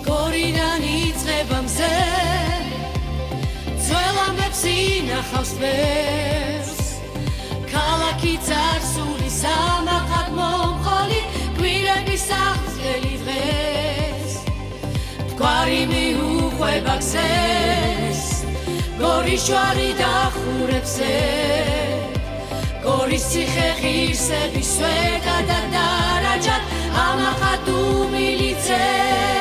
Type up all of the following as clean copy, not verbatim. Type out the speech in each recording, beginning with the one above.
გორიდან იწყება მზე ძველამებს ინახავს ფერს ქალაქი წარსული სამახად მომხოლი გვირების აღწევი დღეს მტკვარი მიუყვება გზეს გორის ჯვარი დახურებსე გორის ციხე ღირსების სვეტა და დარაჯად ამახად უმილიცებს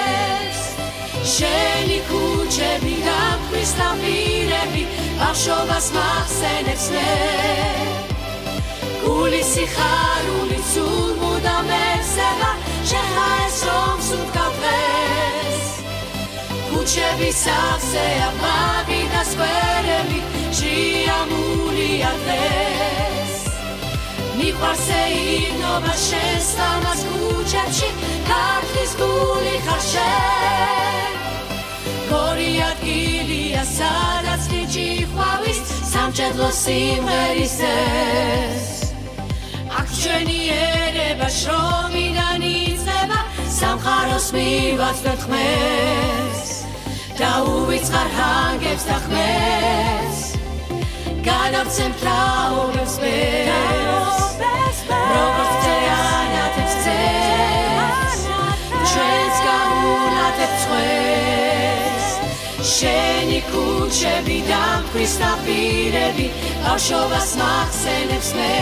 შენი ქუჩები და მტკვრის ნაპირები ბავშვობას მახსენებს მე გული სიხარული სულ მუდამ ეცემა შეჰაეს რომ სუნთქავ დღეს ქუჩები სავსეა ბაღი და სკვერები შეამულია დღეს მიყვარს ეირნობა შენს ლამაზ ქუჩებში ქართლის გული ხარ შენ გორი ადგილია სადაც ნიჭი ხვავის სამჭედლო სიმღერის ეს აქ ჩვენი ერება შრომიდან იწყება სამყაროს მივაცვლებ ხმებს და უვიწყარ ჰანგებს და ხმებს გადავცემ თაობებს ბეს როგორც წეანათებს წეს ჩვენს გაუნათებს ხვეს შენი ქუჩები და მტკვრის ნაპირები ბავშვობას მახსენებს მე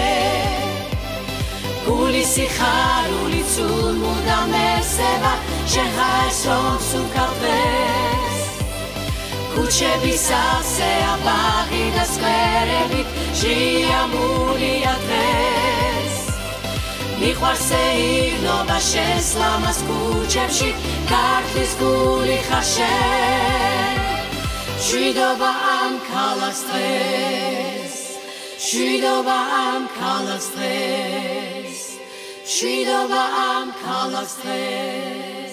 გული სიხარული სულ მუდამ ეცემა შეჰაეს რომ სუნთქავ დღეს ქუჩები სავსეა ბაღი და სკვერები შეამულია დღეს მიყვარს ეირნობა შენს ლამაზ ქუჩებში ქართლის გული ხარ შენ მშვიდობა ამ ქალაქს დღეს მშვიდობა ამ ქალაქს დღეს მშვიდობა ამ ქალაქს დღეს